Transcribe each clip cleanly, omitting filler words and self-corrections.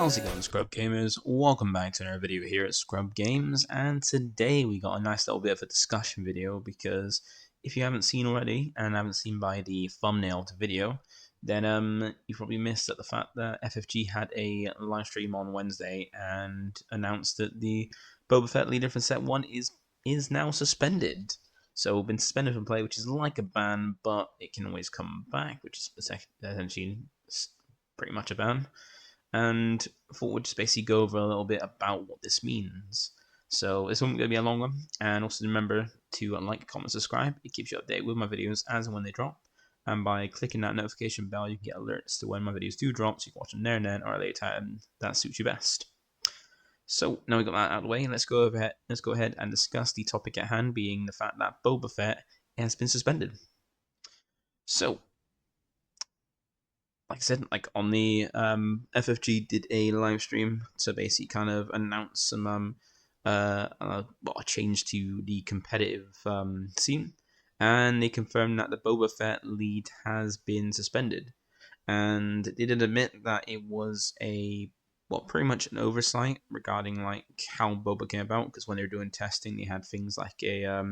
How's it going, Scrub Gamers? Welcome back to another video here at Scrub Games, and today we got a nice little bit of a discussion video because if you haven't seen already and haven't seen by the thumbnail of the video, then you probably missed that the fact that FFG had a live stream on Wednesday and announced that the Boba Fett Leader for Set 1 is now suspended. So been suspended from play, which is like a ban, but it can always come back, which is essentially pretty much a ban. And I thought we'd just basically go over a little bit about what this means. So this one's going to be a long one, and also remember to like, comment, subscribe. It keeps you updated with my videos as and when they drop. And by clicking that notification bell, you can get alerts to when my videos do drop, so you can watch them there and then, or at a later time that suits you best. So now we got that out of the way, let's go ahead and discuss the topic at hand, being the fact that Boba Fett has been suspended. So, like I said, like on the FFG did a live stream to basically kind of announce some a change to the competitive scene, and they confirmed that the Boba Fett lead has been suspended, and they did admit that it was pretty much an oversight regarding like how Boba came about, because when they were doing testing, they had things like a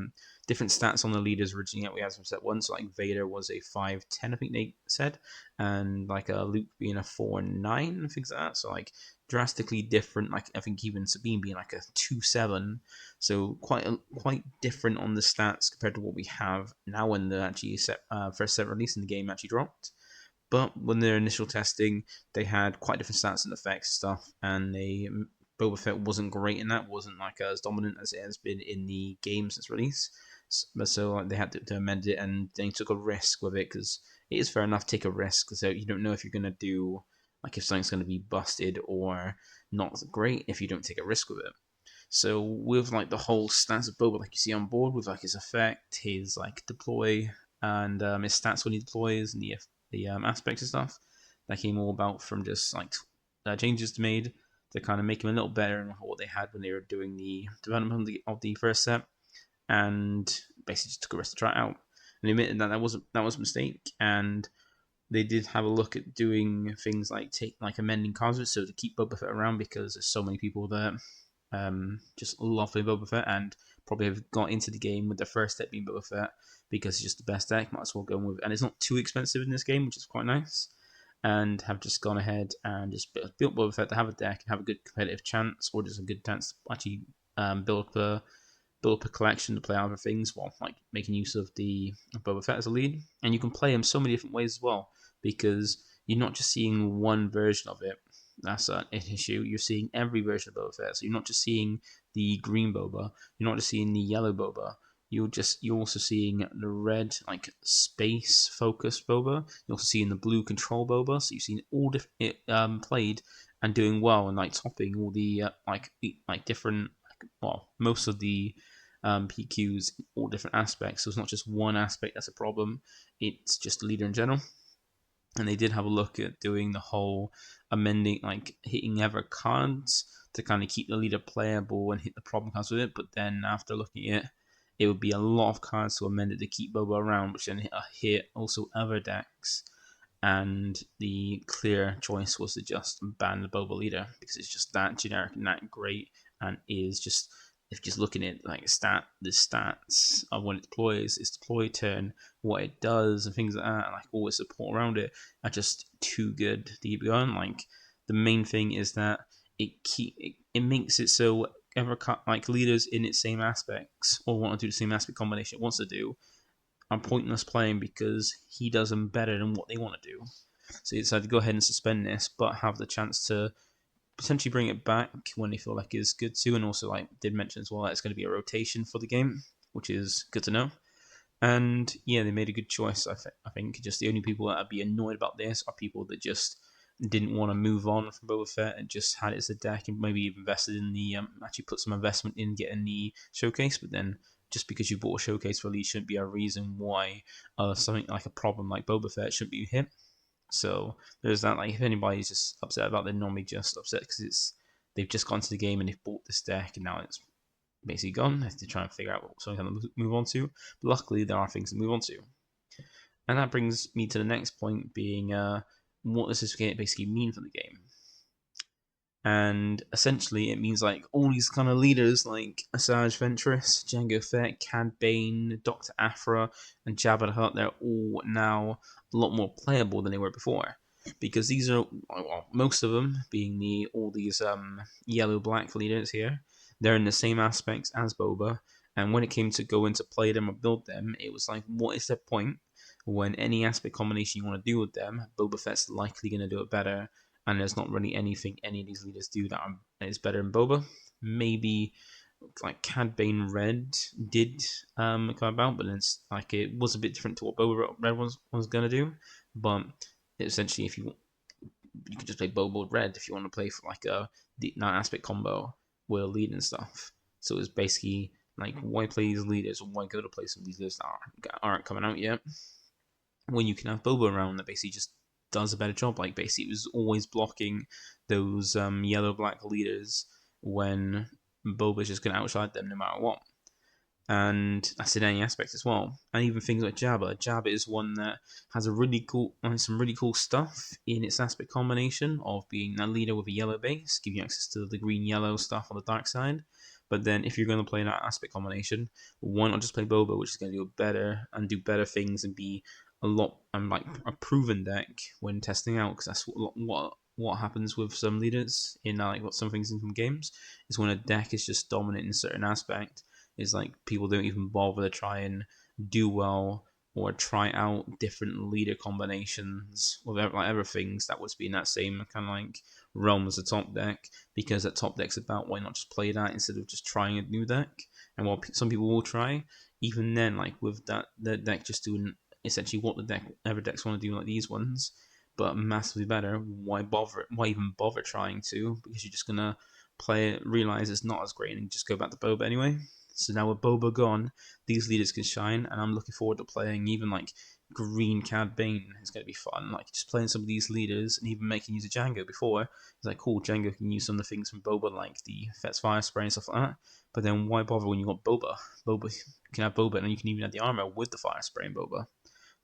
different stats on the leaders originally that we had from set 1. So like Vader was a 5'10", I think they said, and like Luke being a 4'9", things like that. So like drastically different. Like I think even Sabine being like a 2'7", so quite different on the stats compared to what we have now when the actually first set release in the game actually dropped. But when their initial testing, they had quite different stats and effects stuff, and Boba Fett wasn't great in that, wasn't like as dominant as it has been in the game since release. So like, they had to amend it, and they took a risk with it, because it is fair enough to take a risk, so you don't know if you're going to do, like if something's going to be busted or not great if you don't take a risk with it. So with like the whole stats of Boba, like you see on board, with like his effect, his like deploy, and his stats when he deploys, and the aspects and stuff, that came all about from just like changes made to kind of make him a little better than what they had when they were doing the development of the first set, and basically just took a risk to try it out. And they admitted that that was a mistake, and they did have a look at doing things like amending cards, so to keep Boba Fett around, because there's so many people that just love playing Boba Fett and probably have got into the game with their first deck being Boba Fett because it's just the best deck. Might as well go with, and it's not too expensive in this game, which is quite nice. And have just gone ahead and just built Boba Fett to have a deck and have a good competitive chance, or just a good chance to actually build up a collection to play other things while like making use of the Boba Fett as a lead. And you can play him so many different ways as well, because you're not just seeing one version of it. That's an issue. You're seeing every version of Boba Fett. So you're not just seeing the green Boba. You're not just seeing the yellow Boba. You're also seeing the red, like space focused Boba. You're also seeing the blue control Boba. So you've seen all different played and doing well, and like topping all the different, most of the PQs in all different aspects. So it's not just one aspect that's a problem. It's just the leader in general. And they did have a look at doing the whole amending, like hitting ever cards to kind of keep the leader playable and hit the problem cards with it. But then after looking at it, it would be a lot of cards to amend it to keep Boba around, which then hit also other decks. And the clear choice was to just ban the Boba leader, because it's just that generic and that great, and is just, if just looking at like the stats of when it deploys, its deploy turn, what it does, and things like that, and like all the support around it are just too good to keep going. Like the main thing is that it makes it so like leaders in its same aspects, or want to do the same aspect combination it wants to do, are pointless playing, because he does them better than what they want to do. So they decided to go ahead and suspend this, but have the chance to potentially bring it back when they feel like it's good to. And also, like did mention as well, that it's going to be a rotation for the game, which is good to know. And yeah, they made a good choice. I think just the only people that would be annoyed about this are people that just didn't want to move on from Boba Fett and just had it as a deck, and maybe even invested in the actually put some investment in getting the showcase. But then just because you bought a showcase release shouldn't be a reason why something like a problem like Boba Fett shouldn't be hit. So there's that. Like if anybody's just upset about it, they're normally just upset because they've just gone to the game and they've bought this deck and now it's basically gone. They have to try and figure out what something to move on to. But luckily, there are things to move on to. And that brings me to the next point, being what does this basically mean for the game? And essentially it means like all these kind of leaders like Asajj Ventress, Jango Fett, Cad Bane, Dr. Aphra, and Jabba the Hutt, they're all now a lot more playable than they were before. Because these are, well, most of them being all these yellow-black leaders here, they're in the same aspects as Boba. And when it came to go into play them or build them, it was like, what is the point when any aspect combination you want to do with them, Boba Fett's likely going to do it better, and there's not really anything any of these leaders do that is better than Boba. Maybe like Cad Bane Red did come about, but it's like it was a bit different to what Boba Red was gonna do. But essentially, if you could just play Boba Red if you want to play for like a 9 aspect combo with a lead and stuff. So it's basically like, why play these leaders, or why go to play some of these leaders that aren't coming out yet, when you can have Boba around that basically just does a better job. Like basically it was always blocking those yellow-black leaders when Boba's just going to outshine them no matter what. And that's in any aspect as well. And even things like Jabba. Jabba is one that has a really cool, some really cool stuff in its aspect combination of being a leader with a yellow base, giving you access to the green-yellow stuff on the dark side. But then if you're going to play that aspect combination, why not just play Boba, which is going to do better and do better things and be a lot like a proven deck when testing out, because that's what happens with some leaders in like what some things in some games is when a deck is just dominant in a certain aspect, is like people don't even bother to try and do well or try out different leader combinations with other things that would be in that same kind of like realm as a top deck, because that top deck's about, why not just play that instead of just trying a new deck. And while some people will try, even then, like with that, the deck just doing essentially what other decks want to do, like these ones, but massively better, why bother? Why even bother trying to? Because you're just gonna play it, realize it's not as great, and just go back to Boba anyway. So now with Boba gone, these leaders can shine, and I'm looking forward to playing even like Green Cad Bane. It's going to be fun, like just playing some of these leaders and even making use of Jango before. It's like, cool, Jango can use some of the things from Boba, like the Fett's Fire Spray and stuff like that. But then why bother when you got Boba? You can have Boba, and you can even have the armor with the Fire Spray and Boba.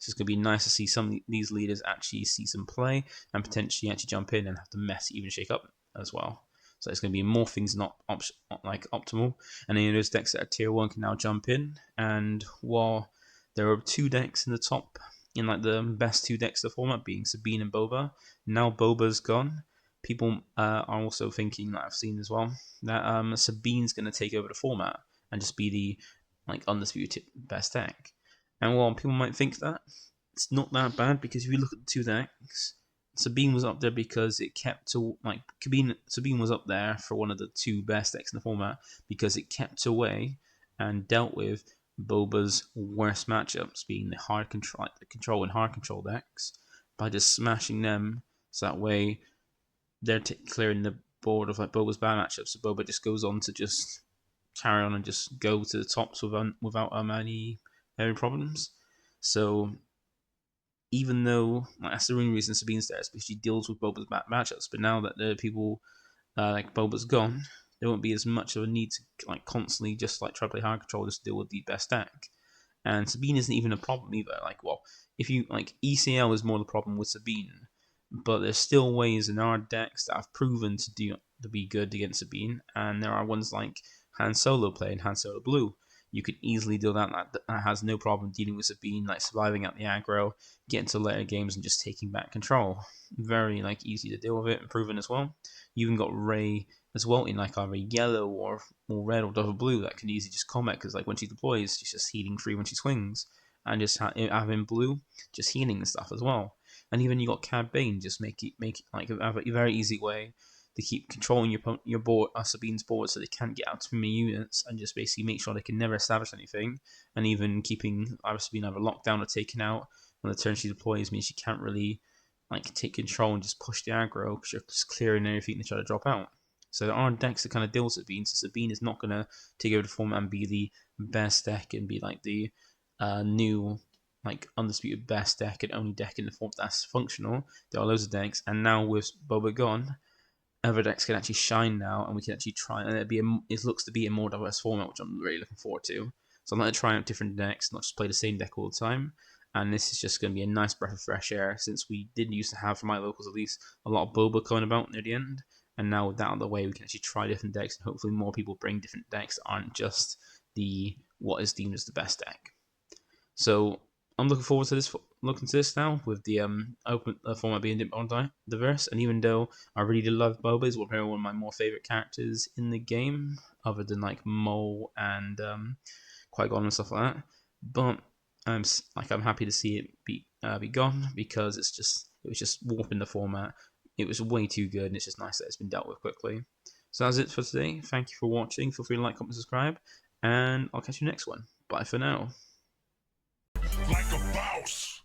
So it's going to be nice to see some of these leaders actually see some play and potentially actually jump in and have to mess even shake up as well. So it's going to be more things not like optimal. And any of those decks that are tier 1 can now jump in. And while there are 2 decks in the top, in like the best 2 decks of the format, being Sabine and Boba, now Boba's gone. People are also thinking, that I've seen as well, that Sabine's going to take over the format and just be the like undisputed best deck. And while people might think that, it's not that bad, because if you look at the 2 decks, Sabine was up there because it kept to like Sabine was up there for one of the 2 best decks in the format because it kept away and dealt with Boba's worst matchups, being the hard control, like the control and hard control decks, by just smashing them. So that way they're clearing the board of like Boba's bad matchups. So Boba just goes on to just carry on and just go to the tops without any problems. So even though like, that's the only reason Sabine's there, is because she deals with Boba's matchups. But now that the people like Boba's gone, there won't be as much of a need to like constantly just like try to play hard control, just deal with the best deck. And Sabine isn't even a problem either. Like, well, if you like ECL is more the problem with Sabine, but there's still ways in our decks that have proven to be good against Sabine, and there are ones like Han Solo play and Han Solo Blue. You could easily do that. That has no problem dealing with Sabine, like surviving at the aggro, getting to later games and just taking back control. Very like easy to deal with it and proven as well. You even got Rey as well in like either yellow or red or double blue that can easily just combat, because like when she deploys, she's just healing free when she swings, and just having blue just healing and stuff as well. And even you got Cad Bane, just make it like a very easy way to keep controlling your board, Sabine's board, so they can't get out too many units, and just basically make sure they can never establish anything, and even keeping Sabine either locked down or taken out when the turn she deploys means she can't really like take control and just push the aggro, because you're just clearing everything they try to drop out. So there are decks that kind of deal with Sabine, so Sabine is not going to take over the format and be the best deck and be like the new like undisputed best deck and only deck in the form that's functional. There are loads of decks, and now with Boba gone, other decks can actually shine now, and we can actually try. And it looks to be a more diverse format, which I'm really looking forward to. So I'm going to try out different decks, not just play the same deck all the time. And this is just going to be a nice breath of fresh air, since we did used to have, for my locals at least, a lot of Boba coming about near the end. And now with that out of the way, we can actually try different decks, and hopefully more people bring different decks that aren't just the what is deemed as the best deck. So I'm looking forward to this. Looking to this now with the open format being diverse, and even though I really did love Boba, is one of my more favorite characters in the game, other than like Maul and Qui-Gon and stuff like that. But I'm happy to see it be gone, because it was just warping the format. It was way too good, and it's just nice that it's been dealt with quickly. So that's it for today. Thank you for watching. Feel free to like, comment, subscribe, and I'll catch you next one. Bye for now. Like a boss.